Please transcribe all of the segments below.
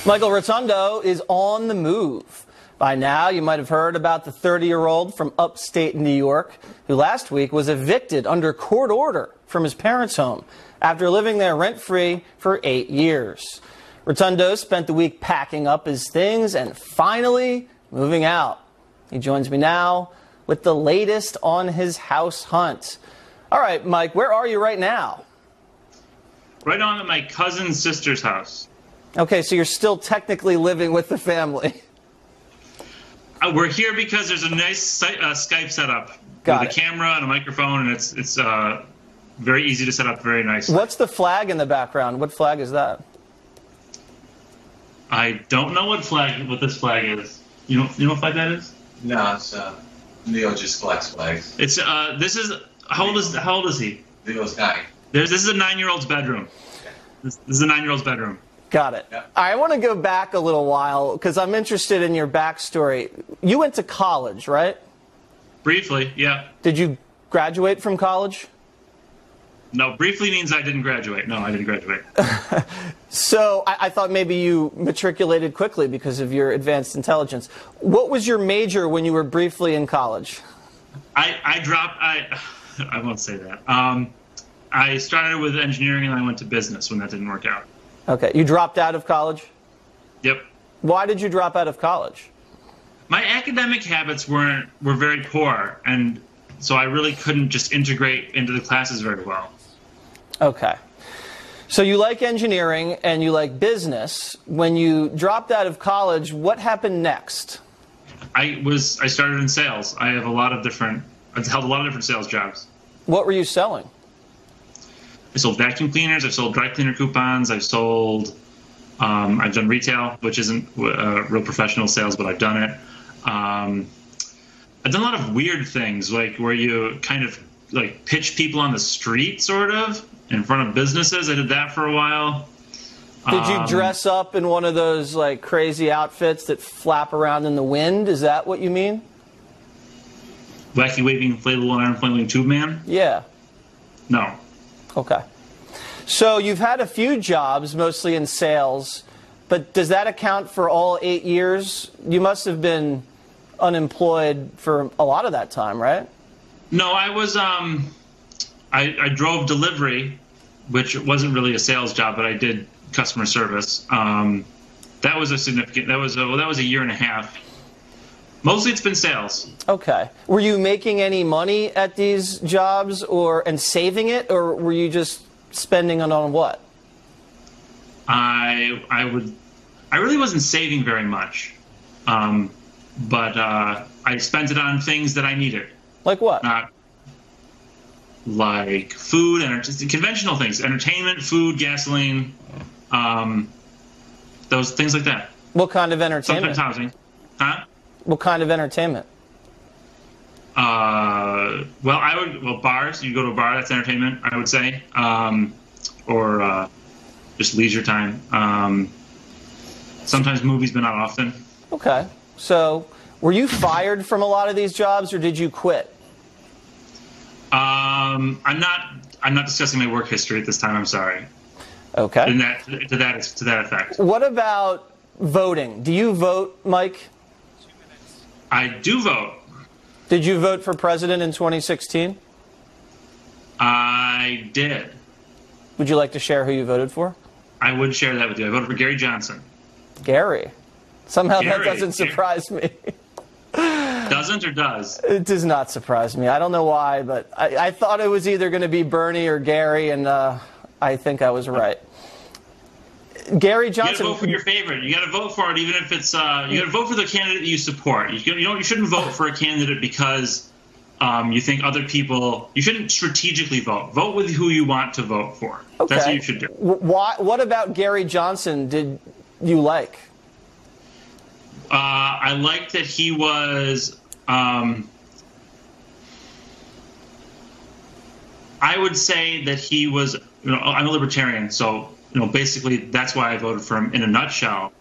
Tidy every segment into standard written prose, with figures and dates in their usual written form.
Micheal, Rotondo is on the move. By now, you might have heard about the 30-year-old from upstate New York who last week was evicted under court order from his parents' home after living there rent-free for 8 years. Rotondo spent the week packing up his things and finally moving out. He joins me now with the latest on his house hunt. All right, Mike, where are you right now? Right on at my cousin's sister's house. Okay, so you're still technically living with the family. We're here because there's a nice Skype setup with a camera and a microphone, and it's very easy to set up, very nice. What's the flag in the background? What flag is that? I don't know what this flag is. You know what flag that is? No, it's Leo just collects flags. It's this is how old is he? Leo's 9. This is a 9-year-old's bedroom. This is a 9-year-old's bedroom. Got it. Yep. I want to go back a little while because I'm interested in your backstory. You went to college, right? Briefly, yeah. Did you graduate from college? No, briefly means I didn't graduate. No, I didn't graduate. So I thought maybe you matriculated quickly because of your advanced intelligence. What was your major when you were briefly in college? I won't say that. I started with engineering and I went to business when that didn't work out. Okay, you dropped out of college? Yep. Why did you drop out of college? My academic habits were very poor, and so I really couldn't just integrate into the classes very well. Okay. So you like engineering and you like business. When you dropped out of college, what happened next? I started in sales. I've held a lot of different sales jobs. What were you selling? I sold vacuum cleaners. I've sold dry cleaner coupons. I've done retail, which isn't real professional sales, but I've done it. I've done a lot of weird things, like where you kind of like pitch people on the street, sort of, in front of businesses. I did that for a while. Did you dress up in one of those like crazy outfits that flap around in the wind? Is that what you mean? Wacky waving inflatable and arm flailing tube man? Yeah. No. Okay. So you've had a few jobs, mostly in sales, but does that account for all 8 years? You must have been unemployed for a lot of that time, right? No, I was, I drove delivery, which wasn't really a sales job, but I did customer service. That was a year and a half. Mostly it's been sales. Okay. Were you making any money at these jobs and saving it, or were you just spending it on what? I really wasn't saving very much. But I spent it on things that I needed. Like what? Like food and just conventional things. Entertainment, food, gasoline, those things like that. What kind of entertainment? Sometimes housing. Huh? What kind of entertainment? Well, bars. You go to a bar, that's entertainment, I would say. Or just leisure time. Sometimes movies, but not often. Okay. So, were you fired from a lot of these jobs, or did you quit? I'm not discussing my work history at this time. I'm sorry. Okay. To that effect. What about voting? Do you vote, Mike? I do vote. Did you vote for president in 2016? I did. Would you like to share who you voted for? I would share that with you. I voted for Gary Johnson. Gary. Somehow Gary, that doesn't surprise me. Doesn't or does? It does not surprise me. I don't know why, but I thought it was either going to be Bernie or Gary, and I think I was right. Gary Johnson. You got to vote for your favorite. You got to vote for it, even if it's. You got to vote for the candidate that you support. You shouldn't vote for a candidate because you think other people. You shouldn't strategically vote. Vote with who you want to vote for. Okay. That's what you should do. What about Gary Johnson did you like? I liked that he was. I would say that he was. I'm a libertarian, so. Basically, that's why I voted for him in a nutshell.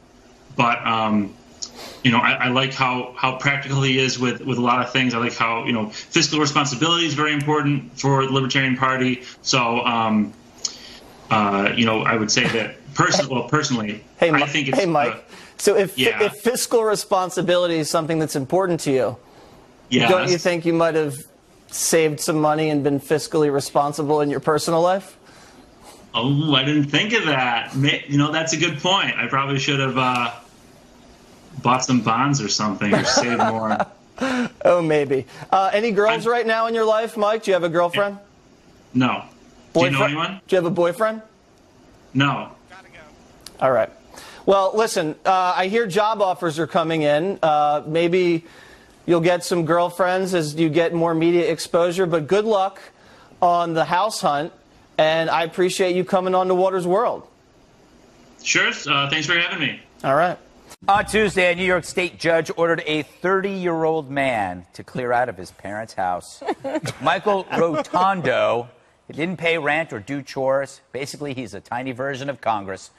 But, I like how practical he is with a lot of things. I like how, fiscal responsibility is very important for the Libertarian Party. So, I would say that Personally, Hey, I think it's... hey, Mike. So if yeah. fiscal responsibility is something that's important to you, Yes. don't you think you might have saved some money and been fiscally responsible in your personal life? Oh, I didn't think of that. That's a good point. I probably should have bought some bonds or something, or saved more. Oh, maybe. Any girls right now in your life, Mike? Do you have a girlfriend? No. Do you know anyone? Do you have a boyfriend? No. All right. Well, listen, I hear job offers are coming in. Maybe you'll get some girlfriends as you get more media exposure, but good luck on the house hunt, and I appreciate you coming on to Water's World. Sure. Thanks for having me. All right. On Tuesday, a New York State judge ordered a 30-year-old man to clear out of his parents' house. Micheal Rotondo, he didn't pay rent or do chores. Basically, he's a tiny version of Congress.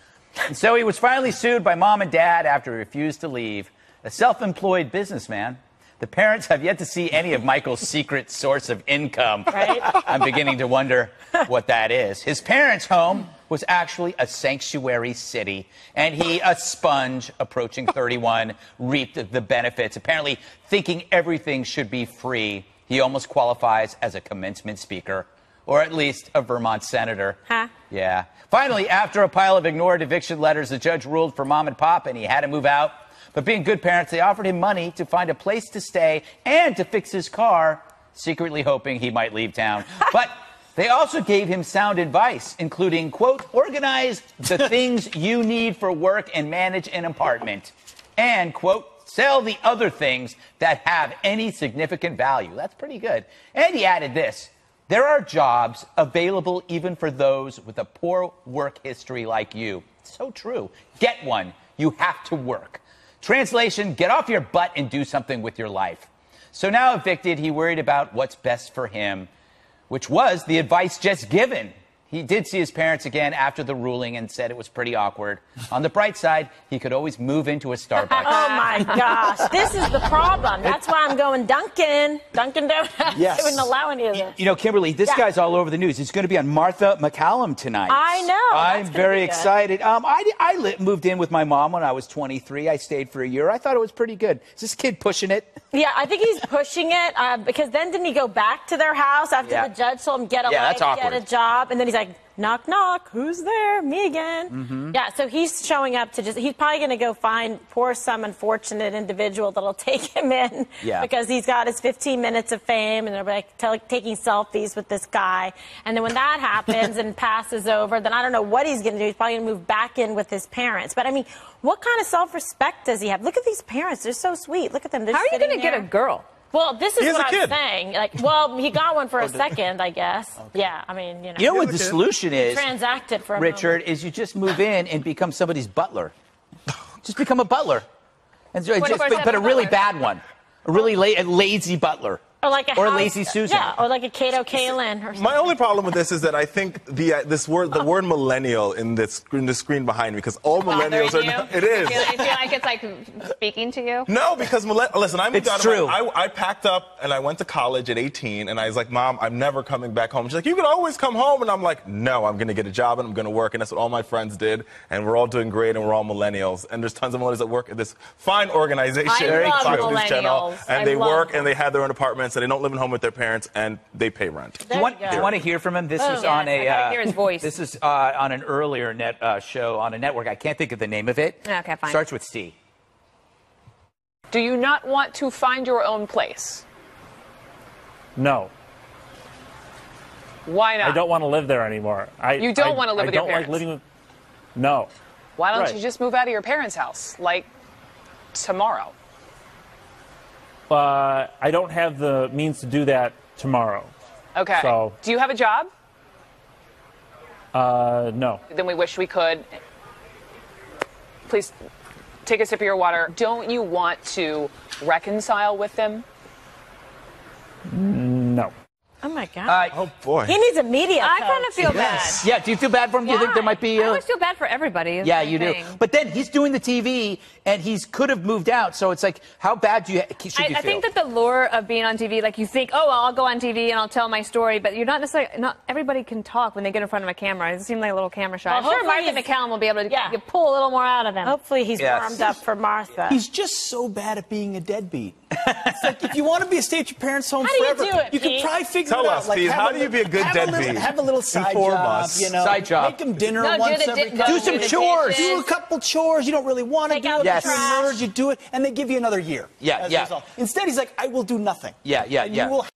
And so he was finally sued by mom and dad after he refused to leave. A self-employed businessman. The parents have yet to see any of Michael's secret source of income. Right? I'm beginning to wonder what that is. His parents' home was actually a sanctuary city, and he, a sponge approaching 31, reaped the benefits. Apparently, thinking everything should be free, he almost qualifies as a commencement speaker, or at least a Vermont senator. Huh? Yeah. Finally, after a pile of ignored eviction letters, the judge ruled for mom and pop, and he had to move out. But being good parents, they offered him money to find a place to stay and to fix his car, secretly hoping he might leave town. But they also gave him sound advice, including, quote, organize the things you need for work and manage an apartment. And, quote, sell the other things that have any significant value. That's pretty good. And he added this. There are jobs available even for those with a poor work history like you. So true. Get one. You have to work. Translation, get off your butt and do something with your life. So now evicted, he worried about what's best for him, which was the advice just given. He did see his parents again after the ruling and said it was pretty awkward. On the bright side, he could always move into a Starbucks. Oh, my gosh. This is the problem. That's why I'm going Dunkin' Donuts. Yes. They wouldn't allow any of this. You know, Kimberly, this guy's all over the news. He's going to be on Martha McCallum tonight. I know. I'm That's very gonna be good. excited. I moved in with my mom when I was 23. I stayed for a year. I thought it was pretty good. Is this kid pushing it? Yeah, I think he's pushing it because then didn't he go back to their house after the judge told him get a life, that's awkward. get a job, and then he's like, knock, knock, who's there? Me again. Yeah, so he's showing up to he's probably going to go find some unfortunate individual that'll take him in because he's got his 15 minutes of fame and they're like taking selfies with this guy. And then when that happens and passes over, then I don't know what he's going to do. He's probably going to move back in with his parents. But I mean, what kind of self-respect does he have? Look at these parents. They're so sweet. Look at them. They're How are you going to get a girl? Well, this is He has what a I'm kid. saying. Like, well, he got one for a second, I guess. Okay. Yeah, I mean, You know what the solution is, transacted for a Richard, moment. is you just move in and become somebody's butler. Just become a butler. And but a really bad one. A really lazy butler. Or like a lazy Susan. Yeah, or like a Kato Kalin or something. My only problem with this is that I think the word millennial in the screen behind me, because all millennials are not, it is. You feel like it's like speaking to you? No, because listen, I moved It's out true. I packed up and I went to college at 18, and I was like, Mom, I'm never coming back home. She's like, you can always come home, and I'm like, no, I'm going to get a job and I'm going to work, and that's what all my friends did, and we're all doing great, and we're all millennials, and there's tons of millennials that work at this fine organization, I love Fox News Channel, millennials. and I they love work them. and they have their own apartments and they don't live in home with their parents and they pay rent. Do you want to hear from him? This was yes, on I gotta hear his voice. This is on an earlier show on a network. I can't think of the name of it. Okay, fine. Starts with C. Do you not want to find your own place? No, Why not? I don't want to live there anymore. You don't want to live with your I don't like parents? living with... No. Why don't Right. you just move out of your parents' house, like tomorrow? I don't have the means to do that tomorrow. Okay. So- Do you have a job? No. Then we wish we could. Please take a sip of your water. Don't you want to reconcile with them? No. Oh, my God. Oh, boy. He needs a media I coach. kind of feel bad. Yeah, do you feel bad for him? Do you think there might be... I always feel bad for everybody. Yeah, you do. But then he's doing the TV, and he could have moved out. So it's like, how bad should you feel? I think that the lure of being on TV, like you think, oh, well, I'll go on TV and I'll tell my story, but you're not necessarily, not everybody can talk when they get in front of a camera. It seems like a little camera shy. Well, I'm sure Martha McCallum will be able to pull a little more out of him. Hopefully he's warmed up for Martha. He's just so bad at being a deadbeat. It's like, if you want to stay at your parents' home How do you forever, do it, you can Pete? try figure Tell it out. us, Pete, how do you be a good deadbeat? Have a little side Inform job, us. you know. Side job. Make them dinner No, once do every the couple Do some weeks. chores. Do a couple chores you don't really want to Take do. out the Yes. trash. You do it, and they give you another year. Yeah, as a yeah. result. Instead, he's like, I will do nothing. Yeah, yeah, And yeah. You will